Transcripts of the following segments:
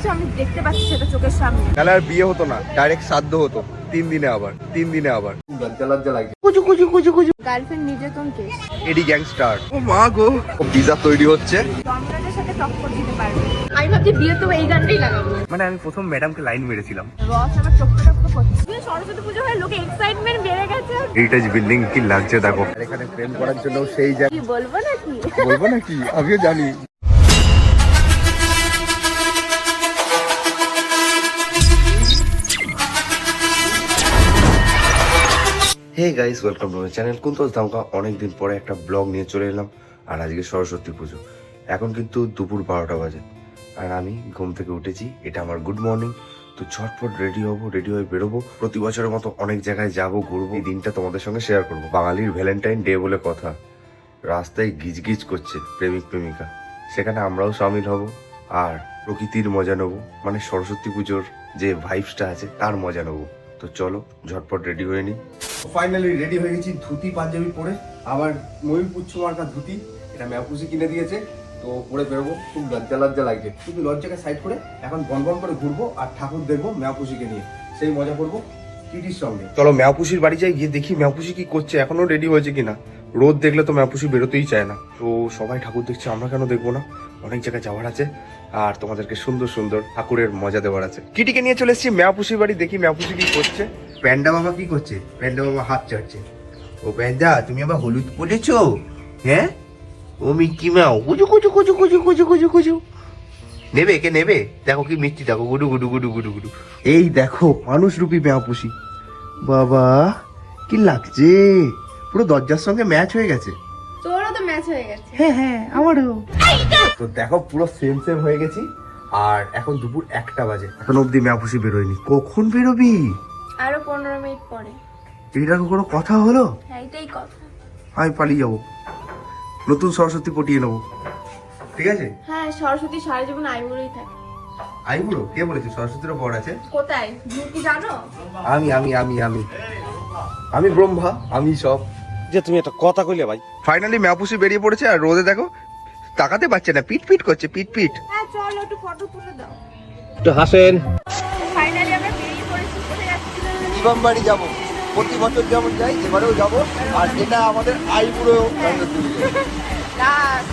হচ্ছে, আমি দেখতে পাচ্ছি সেটা চোখের সামনে। তাহলে আর বিয়ে হতো না, ডাইরেক্ট শ্রাদ্ধ হতো 3 দিনে আবার 3 দিনে আবার। লজ্জা লজ্জা লাগছে। গার্লফ্রেন্ড নির্যাতন কেস। এডি গ্যাংস্টার। ও মা গো, পিজা তৈরি হচ্ছে। ডমিনোজের সাথে টক্কর দিতে পারবে। আমি ভাবছি বিয়েতেও এই গানটাই লাগাবো। মানে আমি প্রথম ম্যাডামকে লাইন মেরেছিলাম। রস আবার টক্কর করছে। সরস্বতী পুজো হয়ে লোকে এক্সাইটমেন্ট বেড়ে গেছে। হেরিটেজ বিল্ডিং কি লাগছে দেখো। আর এখানে প্রেম করার জন্য সেই জায়গা। কি বলবো নাকি? বলবো নাকি? আমিও জানি। Hey guys, welcome to my channel Kuntal Dhamka. অনেকদিন পরে একটা ব্লগ নিয়ে চলে এলাম। আর আজকে সরস্বতী পুজো। এখন কিন্তু দুপুর 12টা বাজে। আর আমি ঘুম থেকে উঠেছি, এটা আমার গুড মর্নিং। তো ঝটপট রেডি হবো, রেডি হয়ে বেরোবো। প্রতি বছরের মতো অনেক জায়গায় যাবো, ঘুরবো। এই দিনটা তোমাদের সঙ্গে শেয়ার করবো। বাঙালির ভ্যালেন্টাইন ডে বলে কথা। রাস্তায় গিজগিজ করছে প্রেমিক প্রেমিকা, সেখানে আমরাও সামিল হব। আর প্রকৃতির মজা নেবো, মানে সরস্বতী পুজোর যে ভাইবসটা আছে তার মজা নেবো। তো চলো ঝটপট রেডি হয়ে নি। ফাইনালি রেডি হয়ে গেছি, ধুতি পাঞ্জাবি পরে। আবার ময়ূর পুচ্ছ মার্কা ধুতি, এটা ম্যাপুসি কিনে দিয়েছে। তো পরে বেরোবো, খুব লজ্জা লজ্জা লাগছে। শুধু লজ্জাকে সাইড করে এখন বন করে ঘুরবো আর ঠাকুর দেখবো ম্যাপুসিকে নিয়ে। সেই মজা করবো কিটির সঙ্গে। চলো ম্যাপুসির বাড়ি যাই, গিয়ে দেখি ম্যাপুসি কি করছে, এখনো রেডি হয়েছে কিনা। রোদ দেখলে তো ম্যাপুসি বেরোতেই চায় না। তো সবাই ঠাকুর দেখছে, আমরা কেন দেখবো না? অনেক জায়গায় যাওয়ার আছে আর তোমাদেরকে সুন্দর সুন্দর ঠাকুরের মজা দেওয়ার আছে। কিটিকে নিয়ে চলে এসেছি ম্যাপুসির বাড়ি, দেখি ম্যাপুসি কি করছে। প্যান্ডা বাবা কি করছে? প্যান্ডা বাবা হাত চাটছে। ও প্যান্ডা, তুমি আবার হলুদ পড়েছো? হ্যাঁ, ও মিকি ম্যাও কুচু কুচু কুচু কুচু কুচু কুচু কুচু। নেবে কে নেবে? দেখো কি মিষ্টি, দেখো গুডু গুডু গুডু গুডু গুডু। এই দেখো মানুষ রূপী ম্যাপুসি। বাবা কি লাগছে, পুরো দরজার সঙ্গে ম্যাচ হয়ে গেছে। তোরও তো ম্যাচ হয়ে গেছে। হ্যাঁ হ্যাঁ, আমারও। তো দেখো পুরো সেম সেম হয়ে গেছি। আর এখন দুপুর 1টা বাজে, এখন অব্দি ম্যাপুসি বেরোয়নি। কখন বেরোবি? আরো 15 মিনিট পরে। এইটা কোনো কথা হলো? হ্যাঁ, এটাই কথা। আমি পালিয়ে যাবো, নতুন সরস্বতী পটিয়ে নেবো। ঠিক আছে? হ্যাঁ, সরস্বতী সারা জীবন আইবুড়োই থাকে। আইবুড়ো কে বলেছে? সরস্বতীরও বর আছে। কোথায়? তুমি কি জানো? আমি আমি আমি আমি আমি ব্রহ্মা, আমি সব। যে তুমি একটা কথা কইলে ভাই। ফাইনালি ম্যাপুসি বেরিয়ে পড়েছে আর রোদে দেখো তাকাতে পারছে না, পিট পিট করছে, পিট পিট। হ্যাঁ চলো একটু ফটো তুলে দাও। একটু হাসেন। ফাইনালি আমরা বেরিয়ে পড়েছি। কোথায় যাচ্ছি? ইমাম বাড়ি যাবো, প্রতি বছর যেমন যাই এবারেও যাবো। আর এটা আমাদের আইবুড়ো লাস্ট।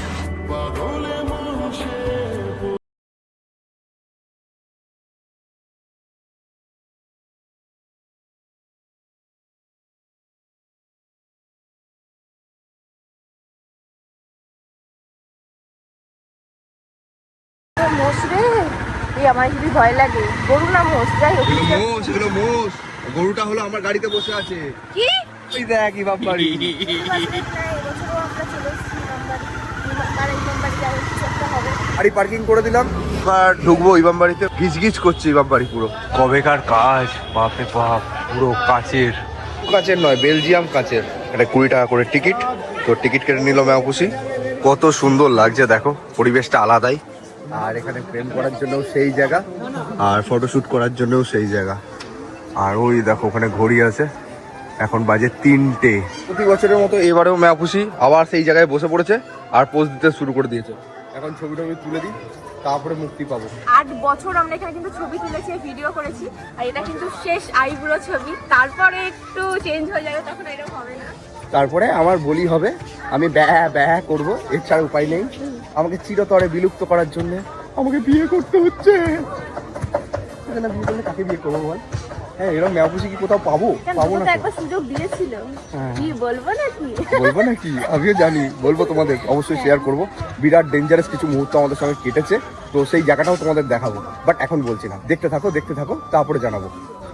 মোষ রে, এই আমার খুবই ভয় লাগে। গরু না মোষ? যাই হোক। মোষ, এগুলো মোষ। গরুটা হলো আমার গাড়িতে বসে আছে। কি? ওই দেখ ইমাম বাড়ি। গাড়ি পার্কিং করে দিলাম, এবার ঢুকবো ইমাম বাড়িতে। গিজগিজ করছে ইমাম বাড়ি পুরো। কবেকার কাজ, বাপরে বাপ, পুরো কাচের। কাচের নয়, বেলজিয়াম কাচের। এটা 20 টাকা করে টিকিট। তো টিকিট কেটে নিল ম্যাপুসি। কত সুন্দর লাগছে দেখো, পরিবেশটা আলাদাই। আর এখানে প্রেম করার জন্যও সেই জায়গা, আর ফটোশুট করার জন্যও সেই জায়গা। আর ওই দেখো ওখানে ঘড়ি আছে, এখন বাজে 3টে। প্রতি বছরের মতো এবারেও ম্যাপুসি আবার সেই জায়গায় বসে পড়েছে আর পোজ দিতে শুরু করে দিয়েছে। এখন ছবি টবি তুলে দিই, তারপরে মুক্তি পাবো। 8 বছর আমরা এখানে কিন্তু ছবি তুলেছি, ভিডিও করেছি। আর এটা কিন্তু শেষ আইবুড়ো ছবি। তারপরে একটু চেঞ্জ হয়ে যাবে, তখন এরকম হবে না। তারপরে আমার বলি হবে, আমি ব্যা ব্যা করবো, এর ছাড়া উপায় নেই। আমাকে চিরতরে বিলুপ্ত করার জন্য আমাকে বিয়ে করতে হচ্ছে। বিয়ে করলে কাকে বিয়ে করবো বল? হ্যাঁ, এরকম ম্যাপুসি কি কোথাও পাবো? পাবো না। একবার সুযোগ দিয়েছিল। কি বলবো নাকি? বলবো নাকি? আমিও জানি, বলবো তোমাদের, অবশ্যই শেয়ার করবো। বিরাট ডেঞ্জারাস কিছু মুহূর্ত আমাদের সঙ্গে কেটেছে, তো সেই জায়গাটাও তোমাদের দেখাবো। বাট এখন বলছি না, দেখতে থাকো, তারপরে জানাবো।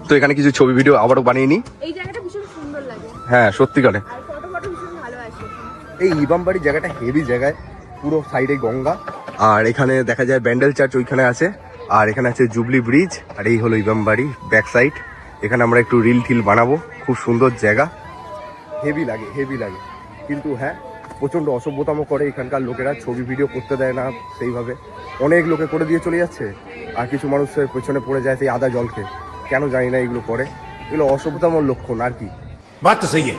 তো এখানে কিছু ছবি ভিডিও আবারও বানিয়ে নিই। এই জায়গাটা ভীষণ সুন্দর লাগে। হ্যাঁ সত্যিকারে, আর ফটো ভীষণ ভালো আসে। এই ইমাম বাড়ি জায়গাটা হেভি জায়গায়, পুরো সাইডে গঙ্গা। আর এখানে দেখা যায় ব্যান্ডেল চার্চ ওইখানে আছে। আর এখানে আছে জুবলি ব্রিজ। আর এই হলো ইমাম বাড়ি ব্যাক সাইড। এখানে আমরা একটু রিল টিল বানাবো। খুব সুন্দর জায়গা, হেভি লাগে। কিন্তু হ্যাঁ, প্রচণ্ড অসভ্যতাম করে এখানকার লোকেরা, ছবি ভিডিও করতে দেয় না সেইভাবে। অনেক লোকে করে দিয়ে চলে যাচ্ছে, আর কিছু মানুষের পেছনে পড়ে যায় সেই আদা জলকে। কেন জানি না এগুলো করে, এগুলো অসভ্যতামর লক্ষণ আর কি। বাত তো সহি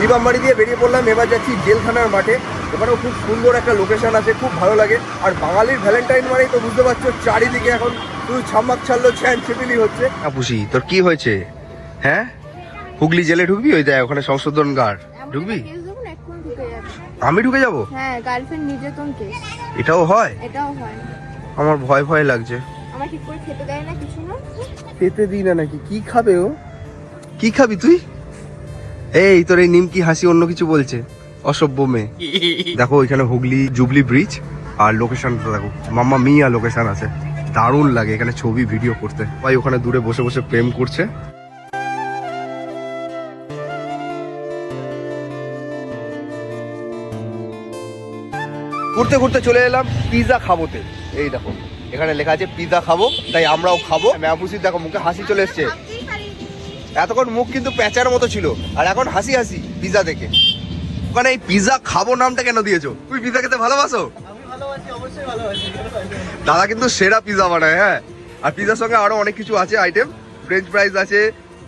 ইমাম বাড়ি দিয়ে বেরিয়ে পড়লাম, এবার যাচ্ছি জেলখানার মাঠে। ওখানেও খুব সুন্দর একটা লোকেশন আছে, খুব ভালো লাগে। আর বাঙালির ভ্যালেন্টাইন মানেই তো বুঝতে পারছো, চারিদিকে এখন শুধু ছাম্মাক ছাড়লো চ্যান ছিপিলি হচ্ছে। আপুসি তোর কি হয়েছে? হ্যাঁ, হুগলি জেলে ঢুকবি? ওই দেখ ওখানে সংশোধনগার, ঢুকবি? আমি ঢুকে যাবো? হ্যাঁ, গার্লফ্রেন্ড নির্যাতন কেস। এটাও হয়? এটাও হয়। আমার ভয় ভয় লাগছে। আমার ঠিক করে খেতে দেয় না, কিছু না। খেতে দিই না নাকি? কি খাবে ও? কি খাবি তুই? এই তোর এই নিমকি হাসি অন্য কিছু বলছে, অসভ্য মেয়ে। দেখো এখানে হুগলি জুবলি ব্রিজ, আর লোকেশনটা দেখো, মাম্মা মিয়া লোকেশন আছে। দারুণ লাগে এখানে ছবি ভিডিও করতে। ভাই ওখানে দূরে বসে বসে প্রেম করছে। ঘুরতে ঘুরতে চলে এলাম পিৎজা খাবোতে। এই দেখো এখানে লেখা আছে পিৎজা খাবো, তাই আমরাও খাবো। ম্যাপুসির দেখো মুখে হাসি চলে এসছে। এতক্ষণ মুখ কিন্তু প্যাঁচার মতো ছিল, আর এখন হাসি হাসি পিৎজা দেখে। ওখানে এই পিৎজা খাবো নামটা কেন দিয়েছো? তুই পিৎজা খেতে ভালোবাসো? দাদা কিন্তু সেরা পিৎজা বানায়। হ্যাঁ, আর পিৎজার সঙ্গে আরো অনেক কিছু আছে আইটেম, ফ্রেঞ্চ ফ্রাইজ আছে,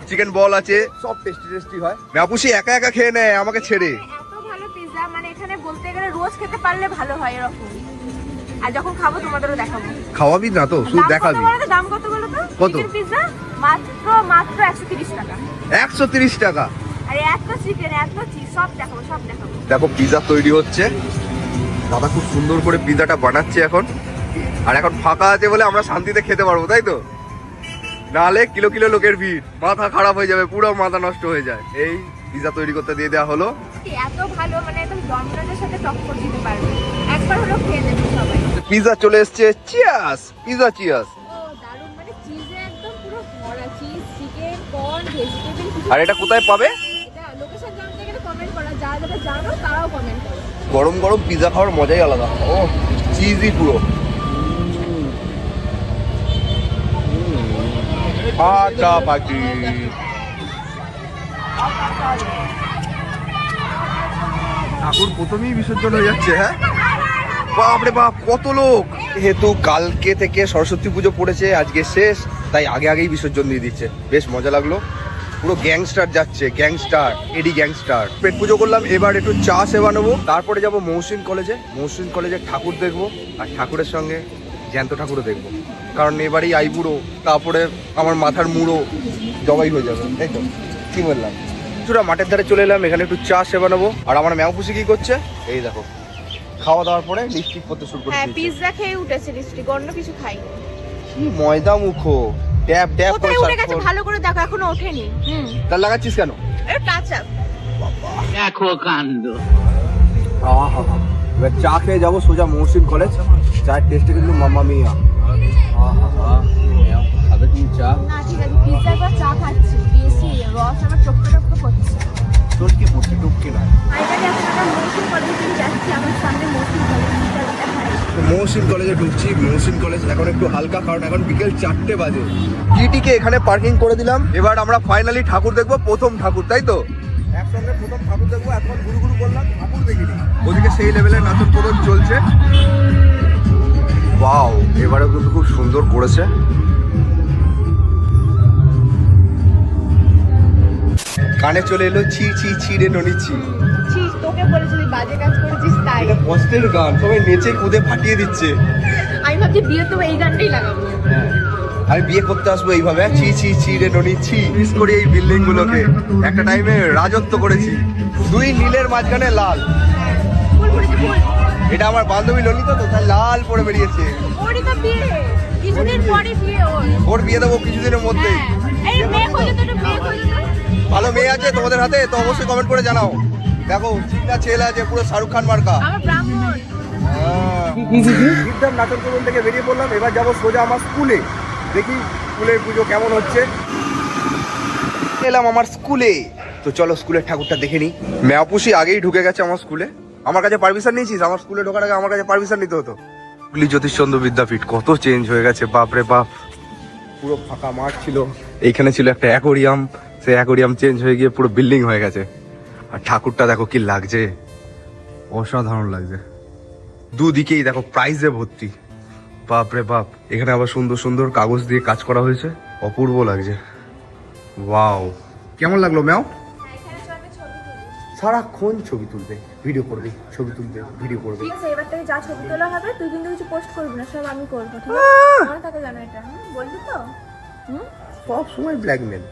চিকেন বল আছে, সব টেস্টি টেস্টি হয়। ম্যাপুসি একা একা খেয়ে নেয় আমাকে ছেড়ে। এত ভালো পিৎজা, মানে এখানে বলতে গেলে রোজ খেতে পারলে ভালো হয় এরকম। আর যখন খাবো তোমাদেরও দেখাবো। খাওয়াবি না তো, শুধু দেখাবি। দাম কত বলো তো? কত? পিৎজা মাত্র 130 টাকা। 130 টাকা? আরে এত চিকেন, এত চিজ, সব দেখাবো, সব দেখাবো। দেখো পিৎজা তৈরি হচ্ছে, দাদা খুব সুন্দর করে পিৎজাটা বানাচ্ছে এখন। আর এখন ফাঁকা আছে বলে আমরা শান্তিতে খেতে পারবো, তাই তো? নাহলে কিলো কিলো লোকের ভিড়, মাথা খারাপ হয়ে যাবে, পুরো মাথা নষ্ট হয়ে যায়। এই পিৎজা তৈরি করতে দিয়ে দেওয়া হলো। এত ভালো, মানে একদম ডমিনোজের সাথে টক্কর দিতে পারবে। একবার হলো খেয়ে নেবে সবাই। পিৎজা চলে এসেছে, চিয়াস, পিৎজা চিয়াস। ও দারুণ, মানে চিজে একদম পুরো ভরা, চিজ, চিকেন, কর্ন, ভেজিটেবল। আর এটা কোথায় পাবে? এটা লোকেশন জানতে গেলে কমেন্ট করো, যারা যারা জানো তারাও কমেন্ট করো। গরম গরম পিৎজা খাওয়ার মজাই আলাদা। ও চিজই পুরো ফাটাফাটি। ঠাকুর প্রথমেই বিসর্জন হয়ে যাচ্ছে। হ্যাঁ, বাপরে বাপ কত লোক। যেহেতু কালকে থেকে সরস্বতী পুজো পড়েছে, আজকে শেষ, তাই আগে আগেই বিসর্জন দিয়ে দিচ্ছে। বেশ মজা লাগলো। পুরো গ্যাংস্টার যাচ্ছে, গ্যাংস্টার, এডি গ্যাংস্টার। পেট পুজো করলাম, এবার একটু চা সেবা নেবো, তারপরে যাবো মহসিন কলেজে। মহসিন কলেজে ঠাকুর দেখবো, আর ঠাকুরের সঙ্গে জ্যান্ত ঠাকুরও দেখবো, কারণ এবারেই আইবুড়ো, তারপরে আমার মাথার মুড়ো জবাই হয়ে যাবে, তাই তো? কি বললাম? কিছুটা মাঠের ধারে চলে এলাম, এখানে একটু চা সেবা নেবো। আর আমার ম্যাপুসি কি করছে এই দেখো, খাওয়া দাওয়ার পরে লিপস্টিক করতে শুরু করে হ্যাঁ, দিয়েছে। পিৎজা খেয়ে উঠেছে লিপস্টিক, অন্য কিছু খাইনি। কি ময়দা মুখো, ট্যাপ ট্যাপ করে কোথায় উঠে গেছে সার্চ কর। ভালো করে দেখো, এখনো ওঠেনি। তার লাগাচ্ছিস কেন? এটা টাচ আপ। দেখো কাণ্ড। আহা, এবার চা খেয়ে যাবো সোজা মহসিন কলেজ। চায়ের টেস্টে কিন্তু মাম্মা মিয়া। খাবে তুমি চা? না ঠিক আছে, পিৎজার পর চা খাচ্ছি, বেশি রস আমার টপকে টপকে করছে। তোর কি পড়ছে টুককে না? ফাইনালি এখন আমরা মহসিন কলেজে যাচ্ছি, আমার সামনে মহসিন কলেজ। মহসিন কলেজে ঢুকছি। মহসিন কলেজ এখন একটু হালকা, কারণ এখন বিকেল 4টে বাজে। টিটিকে এখানে পার্কিং করে দিলাম। এবার আমরা ফাইনালি ঠাকুর দেখবো, প্রথম ঠাকুর, তাই তো? একসঙ্গে প্রথম ঠাকুর দেখবো। এখন ঘুরু ঘুরু করলাম, ঠাকুর দেখিনি। ওদিকে সেই লেভেলের নাচন প্রদন চলছে। ওয়াও, এবারেও কিন্তু খুব সুন্দর করেছে। কানে চলে এলো ছি ছি ছি রে ননিছি। ছিস, তোকে বলেছি তুই বাজে কাজ করেছিস তাই। এটা কষ্টের গান, সবাই নেচে কুদে ফাটিয়ে দিচ্ছে। আমি ভাবছি বিয়ে তো এই গানটাই লাগাবো। আমি বিয়ে করতে আসবো এইভাবে, ছি ছি ছি রে ননি ছি। মিস করি এই বিল্ডিং গুলোকে, একটা টাইমে রাজত্ব করেছি। দুই নীলের মাঝখানে লাল। ফুল ফুটেছে, ফুল। এটা আমার বান্ধবী ললিতা, তো তাই লাল পরে বেরিয়েছে। ওরই তো বিয়ে, কিছুদিন পরে বিয়ে ওর। ওর বিয়ে দেবো কিছুদিনের মধ্যেই। হ্যাঁ, এই মেয়ে খোঁজো তো, একটু মেয়ে খোঁজো তো। ভালো মেয়ে আছে তোমাদের হাতে তো অবশ্যই কমেন্ট করে জানাও। দেখো চিন্তা ছেলে আছে, পুরো শাহরুখ খান মার্কা। আমার ব্রাহ্মণ। বিদ্যার নাটক ভবন থেকে বেরিয়ে পড়লাম। এবার যাবো সোজা আমার স্কুলে, দেখি স্কুলের পুজো কেমন হচ্ছে। এলাম আমার স্কুলে, তো চলো স্কুলের ঠাকুরটা দেখে নিই। ম্যাপুসি আগেই ঢুকে গেছে আমার স্কুলে। আমার কাছে পারমিশন নিয়েছিস? আমার স্কুলে ঢোকার আগে আমার কাছে পারমিশন নিতে হতো। হুগলি জ্যোতিষচন্দ্র বিদ্যাপীঠ কত চেঞ্জ হয়ে গেছে, বাপরে বাপ। পুরো ফাঁকা মাঠ ছিল, এইখানে ছিল একটা অ্যাকোরিয়াম, সেই অ্যাকোরিয়াম চেঞ্জ হয়ে গিয়ে পুরো বিল্ডিং হয়ে গেছে। আর ঠাকুরটা দেখো কি লাগছে, অসাধারণ লাগছে। দুদিকেই দেখো প্রাইজে ভর্তি, বাপরে বাপ। এখানে আবার সুন্দর সুন্দর কাগজ দিয়ে কাজ করা হয়েছে, অপূর্ব লাগছে। ওয়াও, কেমন লাগলো ম্যাও? সারাক্ষণ ছবি তুলবে, ভিডিও করবি, ছবি তুলবে, ভিডিও করবে। ঠিক আছে, এবার থেকে যা ছবি তোলা হবে তুই কিন্তু কিছু পোস্ট করবি না, সব আমি করবো, ঠিক আছে? মনে থাকে জানো এটা, বলবি তো? সব সময় ব্ল্যাকমেল।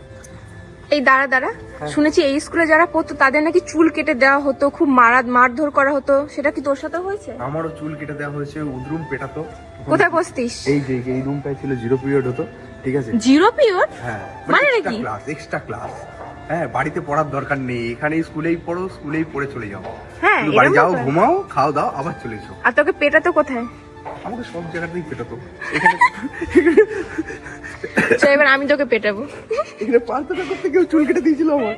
এই দাঁড়া, শুনেছি এই স্কুলে যারা পড়তো তাদের নাকি চুল কেটে দেওয়া হতো, খুব মারধর করা হতো, সেটা কি তোর সাথে হয়েছে? আমারও চুল কেটে দেওয়া হয়েছে, উদ্রুম পেটাতো। কোথায় বসতিস? এই রুমটাই ছিল, 0 পিরিয়ড হতো, ঠিক আছে? 0 পিরিয়ড? হ্যাঁ, মানে কি এক্সট্রা ক্লাস। হ্যাঁ, বাড়িতে পড়ার দরকার নেই, এখানে স্কুলেই পড়ো, স্কুলেই পড়ে চলে যাও। হ্যাঁ, বাড়ি যাও, ঘুমাও, খাও দাও, আবার চলে এসো। আর তোকে পেটাতো কোথায়? আমাকে সব জায়গাতেই পেটাতো। এখানে চল এবার আমি তোকে পেটাবো। এখানে পাঁচটা করতে কেউ চুল কেটে দিয়েছিল আমার।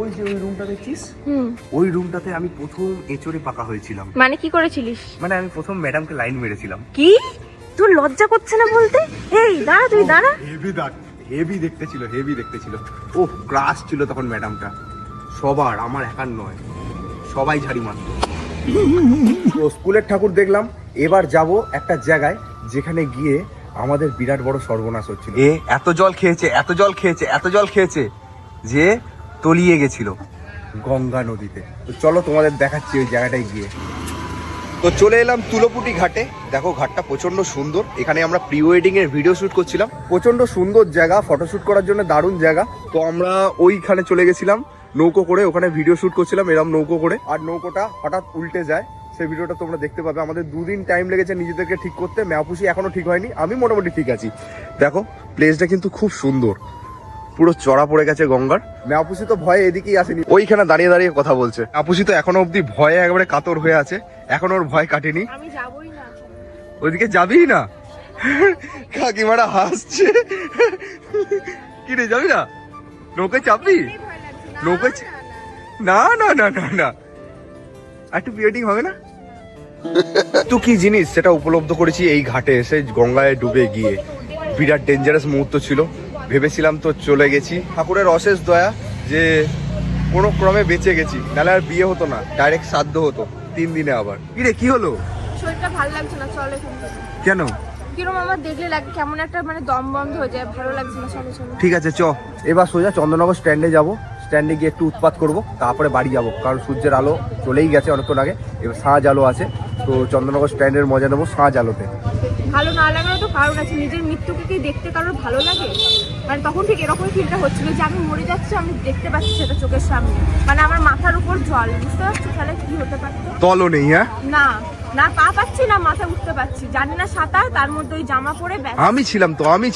ওই যে ওই রুমটা দেখছিস, ওই রুমটাতে আমি প্রথম এঁচড়ে পাকা হয়েছিলাম। মানে কি করেছিলিস? মানে আমি প্রথম ম্যাডামকে লাইন মেরেছিলাম। কি? তোর লজ্জা করছে না বলতে? এই দাঁড়া, তুই দাঁড়া। হেভি দেখতে ছিল। ও ক্লাস ছিল তখন ম্যাডামটা, সবার, আমার একার নয়, সবাই ঝাড়ি মারত। তো স্কুলের ঠাকুর দেখলাম, এবার যাব একটা জায়গায় যেখানে গিয়ে আমাদের বিরাট বড় সর্বনাশ হচ্ছিল। এত জল খেয়েছে যে তলিয়ে গেছিল গঙ্গা নদীতে। তো চলো তোমাদের দেখাচ্ছি ওই জায়গাটায় গিয়ে। তো চলে এলাম তুলোপুটি ঘাটে। দেখো ঘাটটা প্রচন্ড সুন্দর, এখানে আমরা প্রি ওয়েডিং এর ভিডিও শুট করছিলাম। প্রচন্ড সুন্দর জায়গা, ফটোশুট করার জন্য দারুণ জায়গা। তো আমরা ওইখানে চলে গেছিলাম নৌকো করে, ওখানে ভিডিও শুট করছিলাম এরকম নৌকো করে। আর নৌকোটা হঠাৎ উল্টে যায়, সেই ভিডিওটা তোমরা দেখতে পাবে। আমাদের 2 দিন টাইম লেগেছে নিজেদেরকে ঠিক করতে। ম্যাপুসি এখনো ঠিক হয়নি, আমি মোটামুটি ঠিক আছি। দেখো প্লেসটা কিন্তু খুব সুন্দর, পুরো চড়া পড়ে গেছে গঙ্গার। ম্যাপুসি তো ভয়ে এদিকেই আসেনি, ওইখানে দাঁড়িয়ে কথা বলছে। ম্যাপুসি তো এখনো অব্দি ভয়ে একেবারে কাতর হয়ে আছে, এখনো ওর ভয় কাটেনি। আমি যাবই না, ওইদিকে যাবিই না? কাকিমারা হাসছে। কি রে, যাবি না? নৌকায় চাপবি? নৌকায় না একটু পিরিয়ডিং হবে না? তো কি জিনিস সেটা উপলব্ধ করেছি এই ঘাটে এসে, গঙ্গায় ডুবে গিয়ে। বিরাট ডেঞ্জারাস মুহূর্ত ছিল, ভেবেছিলাম তো চলে গেছি। ঠাকুরের অশেষ দয়া যে কোনো ক্রমে বেঁচে গেছি, নাহলে আর বিয়ে হতো না, ডাইরেক্ট শ্রাদ্ধ হতো 3 দিনে। আবার কি রে, কি হলো? শরীরটা ভালো লাগছে না, চল এখান থেকে। কেন? কিরম আমার দেখলে লাগে কেমন একটা, মানে দম বন্ধ হয়ে যায়, ভালো লাগছে না, চলো। ঠিক আছে চ, এবার সোজা চন্দননগর স্ট্যান্ডে যাব। স্ট্যান্ডে গিয়ে একটু উৎপাত করব, তারপরে বাড়ি যাব, কারণ সূর্যের আলো চলেই গেছে অনেকক্ষণ আগে। এবার সাঁঝ আলো আছে, তো চন্দননগর স্ট্যান্ডের মজা নেবো সাঁঝ আলোতে। ভালো না লাগারও তো কারণ আছে, নিজের মৃত্যুকে কি দেখতে কারোর ভালো লাগে? মানে তখন ঠিক এরকমই ফিলটা হচ্ছিল যে আমি মরে যাচ্ছি, আমি দেখতে পাচ্ছি সেটা চোখের সামনে, মানে আমার মাথার উপর জল, বুঝতে পারছো? তাহলে কি হতে পারতো? তলও নেই। হ্যাঁ, না পা পাচ্ছি না, মাথা উঠতে পারছি, জানি না সাঁতার, তার মধ্যে ওই জামা পরে ব্যাস। আমি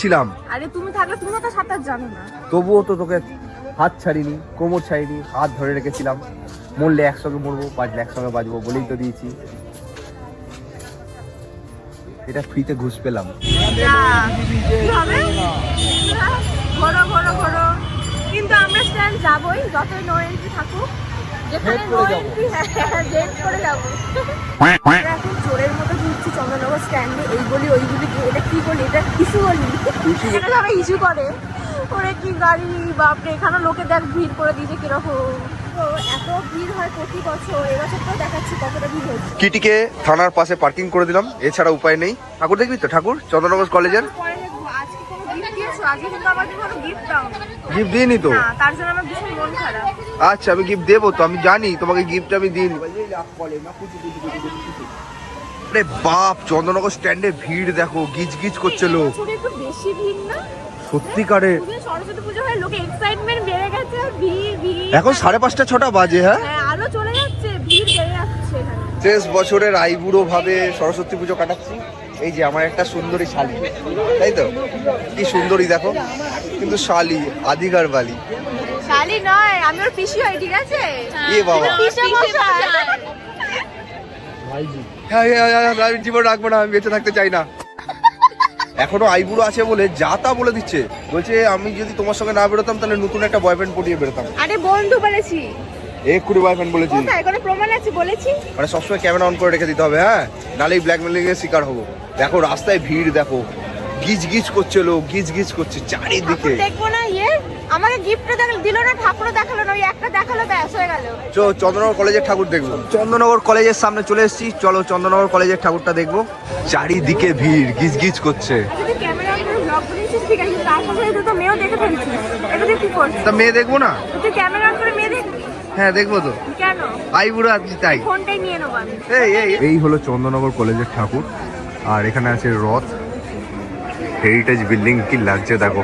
ছিলাম। আরে তুমি থাকলে, তুমি তো সাঁতার জানো না। তবুও তো তোকে হাত ছাড়িনি, কোমর ছাড়িনি, হাত ধরে রেখেছিলাম। মরলে একসঙ্গে মরবো, বাঁচলে একসঙ্গে বাঁচবো বলেই তো দিয়েছি। এটা ফ্রিতে ঘুষ পেলাম। কি হবে? ঘোরো, কিন্তু আমরা স্ট্যান্ড যাবোই, যতই নো এন্ট্রি থাকুক, যেখানে নো এন্ট্রি, ডেট করে যাবো। আমরা এখন চোরের মতো ঘুরছি চন্দননগর স্ট্যান্ডে, এই গলি ওই গলি। এটা কি বলি? এটা ইস্যু বলি, এটা সবাই ইস্যু করে। ওরে কি গাড়ি, বাপরে! এখানে লোকে দেখ ভিড় করে দিয়েছে কিরকম। তো এত ভিড় হয় প্রতি বছর, এবছর তো দেখাচ্ছি কতটা ভিড় হচ্ছে। কিটিকে থানার পাশে পার্কিং করে দিলাম, এছাড়া উপায় নেই। ঠাকুর দেখবি তো? ঠাকুর চন্দননগর কলেজের। পরে দেখবো, আজকে কোনো গিফট দিয়েছো? আজকে কিন্তু আমাকে কোনো গিফট দাও গিফট দিইনি তো। না, তার জন্য আমার ভীষণ মন খারাপ। আচ্ছা, আমি গিফট দেবো তো, আমি জানি তোমাকে গিফট আমি দিইনি। আরে বাপ, চন্দননগর স্ট্যান্ডে ভিড় দেখো, গিজ করছে লোক। এবছর একটু বেশি ভিড় না? সত্যিকারে সরস্বতী পুজো হয়, লোকে এক্সাইটমেন্ট বেড়ে গেছে, ভিড়। এখন 5:30 6টা বাজে। হ্যাঁ, আলো চলে যাচ্ছে, ভিড় বেড়ে যাচ্ছে এখানে। শেষ বছরের আইবুড়ো ভাবে সরস্বতী পুজো কাটাচ্ছি। এই যে আমার একটা সুন্দরী শালি, তাই তো? কি সুন্দরী দেখো, কিন্তু শালি আদিগার বালি। শালি নয়, আমি ওর পিসি হই, ঠিক আছে? এ বাবা, আমি জীবন রাখবো না, আমি বেঁচে থাকতে চাই না। এখনো আইবুড়ো আছে বলে যা তা বলে দিচ্ছে, বলছে আমি যদি তোমার সঙ্গে না বেরোতাম তাহলে নতুন একটা বয়ফ্রেন্ড পটিয়ে বেরোতাম। আরে বন্ধু বলেছি। এক্ষুনি বয়ফ্রেন্ড বলেছি। কোথায়? কোনো প্রমাণ আছে? বলেছি মানে সবসময় ক্যামেরা অন করে রেখে দিতে হবে, হ্যাঁ, নাহলে ব্ল্যাকমেলিং এর শিকার হবো। দেখো রাস্তায় ভিড় দেখো, গিজ করছে লোক, গিজ করছে চারিদিকে। দেখবো না? আমাকে গিফট দিল না, ঠাকুরও দেখালো না, ওই একটা দেখালো, ব্যাস হয়ে গেল। চন্দননগর কলেজের ঠাকুর দেখবো। চন্দননগর কলেজের সামনে চলে এসেছি, চলো চন্দননগর কলেজের ঠাকুরটা দেখবো। চারিদিকে ভিড়, গিজ করছে। তুই ক্যামেরা অন করে ব্লগ বানাচ্ছিস, ঠিক আছে, তার সাথে তো মেয়েও দেখে ফেলছিস, এটা তুই কি করছিস? তা মেয়ে দেখবো না? তুই ক্যামেরা অন করে মেয়ে দেখবি? হ্যাঁ দেখবো তো, কেন? আইবুড়ো আছি তাই। ফোনটাই নিয়ে নেবো আমি। এই হলো চন্দননগর কলেজের ঠাকুর, আর এখানে আছে রথ। হেরিটেজ বিল্ডিং কি লাগছে দেখো।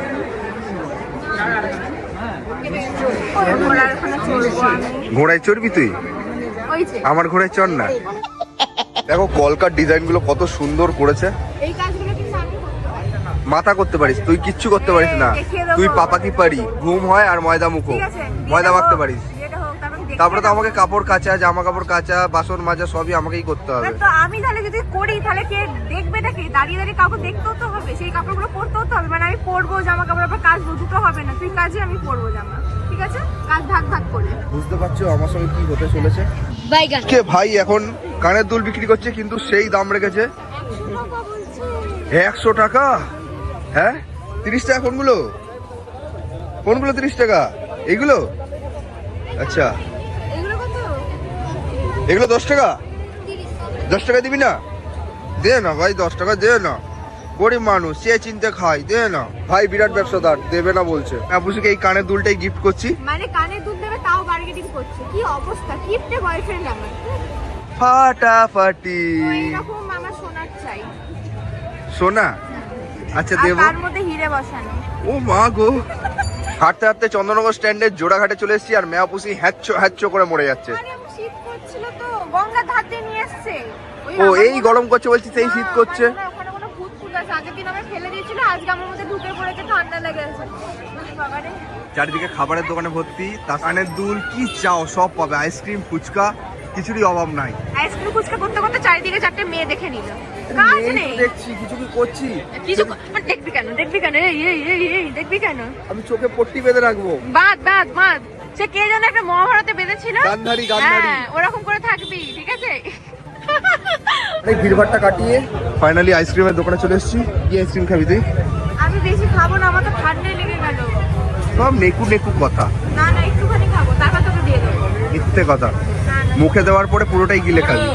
ওই ঘোড়ার ওখানে চড়বো আমি। ঘোড়ায় চড়বি তুই? ওই যে আমার ঘোড়ায় চড় না। দেখো কলকার ডিজাইন গুলো কত সুন্দর করেছে। এই কাজগুলো কিন্তু আমি করতে পারি। মাথা করতে পারিস, তুই কিচ্ছু করতে পারিস না। দেখিয়ে দেবো। তুই পাপা কি পারি, ঘুম হয় আর ময়দা মুখো। ঠিক আছে, ময়দা বিয়েটা মাখতে হোক, পারিস। বিয়েটা হোক, তারপরে তারপরে তো দেখিয়ে আমাকে কাপড় কাচা, জামা কাপড় কাচা, বাসন মাজা সবই আমাকেই করতে দেবো। হবে। তো আমি তাহলে যদি করি তাহলে কে দেখবে নাকি? দাঁড়িয়ে দাঁড়িয়ে কাউকে দেখতেও তো হবে, সেই কাপড়গুলো পরতেও তো হবে। মানে আমি পরবো জামা কাপড়, আবার কাচবো, দুটো হবে না। তুই কাজে, আমি পরবো জামা, ঠিক আছে? কাজ ভাগ ভাগ করে। বুঝতে পারছো আমার সঙ্গে কি হতে চলেছে? বাইগান কে ভাই এখন কানের দুল বিক্রি করছে কিন্তু সেই দাম রেখেছে 100 টাকা। হ্যাঁ 30 টাকা কোনগুলো? কোনগুলো 30 টাকা? এইগুলো? আচ্ছা এগুলো কত? এগুলো 10 টাকা। 10 টাকা দিবি না? দে না ভাই, 10 টাকা দে না। গরিব মানুষ, সে চিনতে খাই, দে না ভাই। বিরাট ব্যবসাদার, দেবে না বলছে। আপুসিকে এই কানের দুলটাই গিফট করছি। মানে কানে দুধ দেবে তাও বার্গেটিং করছে, কি অবস্থা! কিপটে বয়ফ্রেন্ড আমার। ফাটাফাটি এরকম আমার সোনার চাই। সোনা? আচ্ছা আর দেবো। তার মধ্যে হিরে বসানো। ও মা গো। হাঁটতে হাঁটতে চন্দননগর স্ট্যান্ডের জোড়াঘাটে চলে এসেছি, আর মেয়াপুসি হ্যাচ্ছো হ্যাচ্ছো করে মরে যাচ্ছে। আরে আমার শীত করছিল তো, গঙ্গা ধার দিয়ে নিয়ে এসেছে। ও এই গরম করছে বলছি, সেই শীত করছে। ওখানে কোনো ভূত ফুট আছে, আগের দিন আমি ফেলে দিয়েছিল, আজকে আমার মধ্যে ঢুকে পড়েছে, ঠান্ডা লেগে আছে। বাবারে, চারিদিকে খাবারের দোকানে ভর্তি, তার কানের দুল কি চাও সব পাবে। আইসক্রিম, ফুচকা, কিছুরই অভাব নাই। আইসক্রিম ফুচকা করতে করতে চারিদিকে 4টে মেয়ে দেখে নিল। কাজ এই নেই তো দেখছি কিছু কি করছি। কিছু। মানে দেখবি কেন? দেখবি কেন? এই এই এই এই দেখবি কেন? আমি চোখে পট্টি বেঁধে রাখবো। বাদ বাদ বাদ। সে কে যেন একটা মহাভারতে বেঁধেছিল। গান্ধারী, গান্ধারী। হ্যাঁ, ওরকম করে থাকবি, ঠিক আছে? এই ভিড়ভাড়টা কাটিয়ে ফাইনালি আইসক্রিমের দোকানে চলে এসেছি। কি আইসক্রিম খাবি তুই? আমি বেশি খাবো না, আমার তো ঠান্ডায় লেগে গেল। সব নেকু নেকু কথা, না না, একটুখানি খাবো, তারপর তোকে দিয়ে দেবো। মিথ্যে কথা। না, না। মুখে দেওয়ার পরে পুরোটাই গিলে খাবি।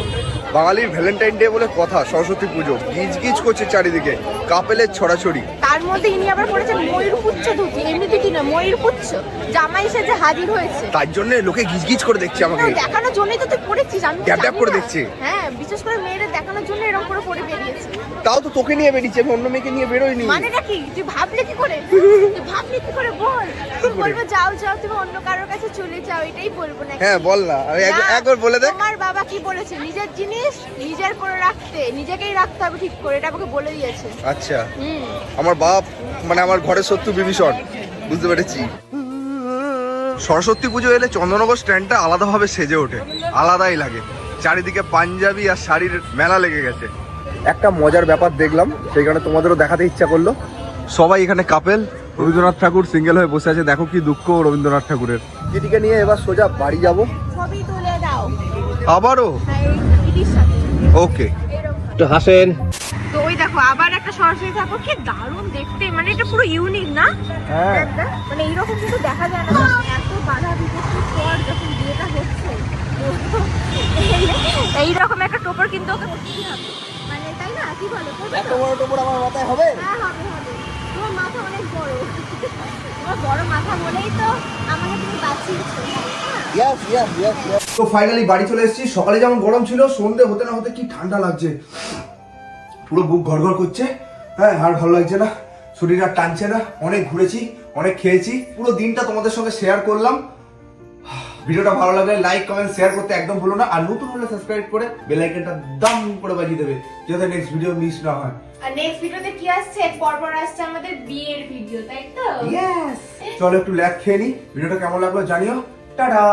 বাঙালির ভ্যালেন্টাইন ডে বলে কথা, সরস্বতী পুজো গিজ গিজ করছে চারিদিকে, কাপেলের ছড়াছড়ি। তার মধ্যে ইনি আবার পড়েছেন ময়ূরপুচ্ছ ধুতি। এমনি ধুতি না, ময়ূরপুচ্ছ। জামাই এসে হাজির হয়েছে। তার জন্য লোকে গিজ গিজ করে দেখছে আমাকে। দেখানোর জন্যই তো তুই পড়েছিস, আমি তো ড্যাব ড্যাব জানি করে না। দেখছে। হ্যাঁ, বিশেষ করে মেয়েদের দেখানোর জন্য এরকম করে পড়ে বেরিয়েছে। তাও তো তোকে নিয়ে বেরিয়েছি, আমি অন্য মেয়েকে নিয়ে বেরোইনি। মানেটা কি? তুই ভাবলি কি করে? তুই ভাবলি কি করে বল? তুই করে? বলবো যাও যাও, তুমি অন্য কারোর কাছে চলে যাও, এটাই বলবো না? হ্যাঁ বল না, আমি একবার বলে দেখ। তোমার বাবা কি বলেছে? নিজের জিনিস নিজের করে রাখতে, নিজেকেই রাখতে হবে ঠিক করে, এটা আমাকে বলে দিয়েছে। আচ্ছা আমার বাপ মানে আমার ঘরের শত্রু বিভীষণ, বুঝতে পেরেছি। সরস্বতী পুজো এলে চন্দননগর স্ট্যান্ডটা আলাদাভাবে সেজে ওঠে, আলাদাই লাগে। চারিদিকে পাঞ্জাবি আর শাড়ির মেলা লেগে গেছে। একটা মজার ব্যাপার দেখলাম, সেই কারণে তোমাদেরও দেখাতে ইচ্ছা করলো। সবাই এখানে কাপেল, রবীন্দ্রনাথ ঠাকুর সিঙ্গেল হয়ে বসে আছে। দেখো কি দুঃখ রবীন্দ্রনাথ ঠাকুরের। দিদিকে নিয়ে এবার সোজা বাড়ি যাব। ছবি তুলে দাও। আবারও? হ্যাঁ, এই দিদির সাথে। ওকে। এরকম। একটু হাসেন। তো ওই দেখো আবার একটা সরস্বতী ঠাকুর, কি দারুণ দেখতে। মানে এটা পুরো ইউনিক না? হ্যাঁ। দেখ, মানে এইরকম কিন্তু দেখা যায় না। এত বাধা বিপত্তির পর যখন বিয়েটা হচ্ছে, এইরকম একটা টোপর কিন্তু ওকে করতেই হবে। মানে তাই না? কি বলো? করবে তো? বড় টোপর আমার মাথায় হবে? হ্যাঁ, হবে হবে। তোমার মাথা অনেক বড়। তোমার বড় মাথা বলেই তো আমাকে তুমি বাঁচিয়েছো। হ্যাঁ। তো ফাইনালি বাড়ি চলে এসেছি। সকালে যেমন গরম ছিল, সন্ধে হতে না হতে কি ঠান্ডা লাগছে, পুরো বুক ঘরঘর করছে। হ্যাঁ আর ভালো লাগছে না, শরীর আর টানছে না। অনেক ঘুরেছি, অনেক খেয়েছি, পুরো দিনটা তোমাদের সঙ্গে শেয়ার করলাম। ভিডিওটা ভালো লাগলে লাইক কমেন্ট শেয়ার করতে একদম ভুলো না, আর নতুন হলে সাবস্ক্রাইব করে বেল আইকনটা দাম করে বাজিয়ে দেবে, যাতে নেক্সট ভিডিও মিস না হয়। আর নেক্সট ভিডিওতে কি আসছে? পরপর আসছে আমাদের বিয়ের ভিডিও, তাই তো? চলো একটু ল্যাক খেয়ে নি। ভিডিওটা কেমন লাগলো জানিও। টাটা।